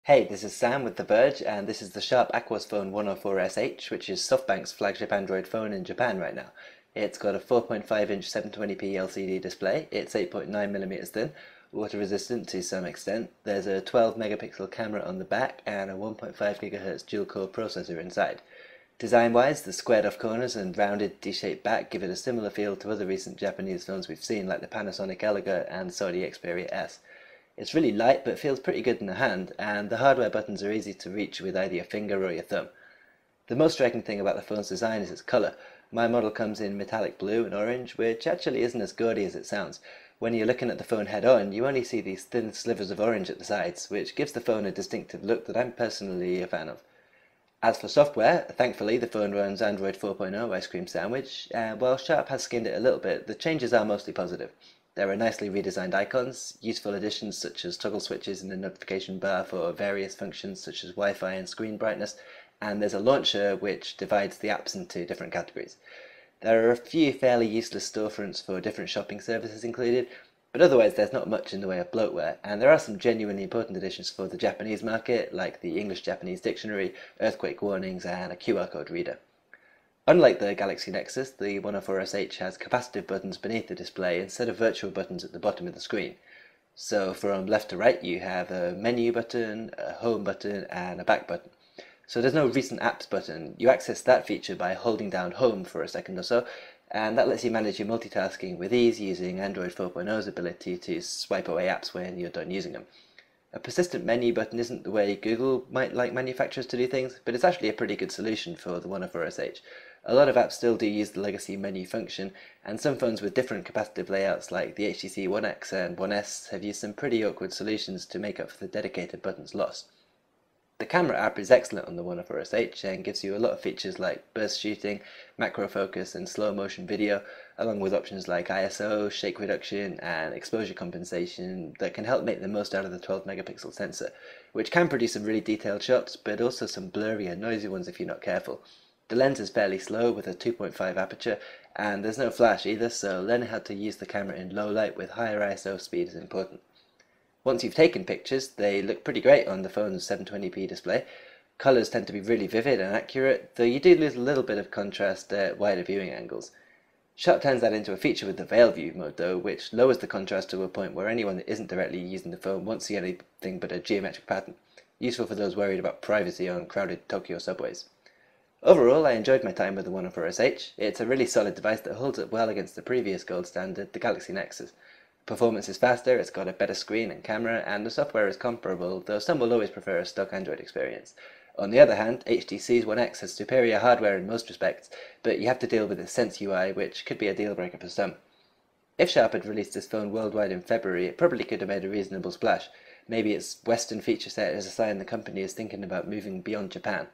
Hey, this is Sam with The Verge, and this is the Sharp Aquos phone 104SH, which is SoftBank's flagship Android phone in Japan right now. It's got a 4.5-inch 720p LCD display, it's 8.9mm thin, water resistant to some extent. There's a 12 megapixel camera on the back and a 1.5 GHz dual-core processor inside. Design-wise, the squared-off corners and rounded D-shaped back give it a similar feel to other recent Japanese phones we've seen, like the Panasonic Elegant and Sony Xperia S. It's really light but feels pretty good in the hand, and the hardware buttons are easy to reach with either your finger or your thumb. The most striking thing about the phone's design is its colour. My model comes in metallic blue and orange, which actually isn't as gaudy as it sounds. When you're looking at the phone head on, you only see these thin slivers of orange at the sides, which gives the phone a distinctive look that I'm personally a fan of. As for software, thankfully the phone runs Android 4.0 Ice Cream Sandwich, and while Sharp has skinned it a little bit, the changes are mostly positive. There are nicely redesigned icons, useful additions such as toggle switches in the notification bar for various functions such as Wi-Fi and screen brightness, and there's a launcher which divides the apps into different categories. There are a few fairly useless storefronts for different shopping services included, but otherwise there's not much in the way of bloatware, and there are some genuinely important additions for the Japanese market, like the English-Japanese dictionary, earthquake warnings, and a QR code reader. Unlike the Galaxy Nexus, the 104SH has capacitive buttons beneath the display instead of virtual buttons at the bottom of the screen. So from left to right you have a menu button, a home button, and a back button. So there's no recent apps button. You access that feature by holding down home for a second or so, and that lets you manage your multitasking with ease using Android 4.0's ability to swipe away apps when you're done using them. A persistent menu button isn't the way Google might like manufacturers to do things, but it's actually a pretty good solution for the 104SH. A lot of apps still do use the legacy menu function, and some phones with different capacitive layouts like the HTC One X and One S have used some pretty awkward solutions to make up for the dedicated buttons loss. The camera app is excellent on the 104SH and gives you a lot of features like burst shooting, macro focus, and slow motion video, along with options like ISO, shake reduction, and exposure compensation that can help make the most out of the 12 megapixel sensor, which can produce some really detailed shots, but also some blurry and noisy ones if you're not careful. The lens is fairly slow with a 2.5 aperture, and there's no flash either, so learning how to use the camera in low light with higher ISO speed is important. Once you've taken pictures, they look pretty great on the phone's 720p display. Colours tend to be really vivid and accurate, though you do lose a little bit of contrast at wider viewing angles. Sharp turns that into a feature with the veil view mode though, which lowers the contrast to a point where anyone that isn't directly using the phone won't see anything but a geometric pattern, useful for those worried about privacy on crowded Tokyo subways. Overall, I enjoyed my time with the 104SH. It's a really solid device that holds up well against the previous gold standard, the Galaxy Nexus. Performance is faster, it's got a better screen and camera, and the software is comparable, though some will always prefer a stock Android experience. On the other hand, HTC's One X has superior hardware in most respects, but you have to deal with its Sense UI, which could be a deal breaker for some. If Sharp had released this phone worldwide in February, it probably could have made a reasonable splash. Maybe its Western feature set is a sign the company is thinking about moving beyond Japan.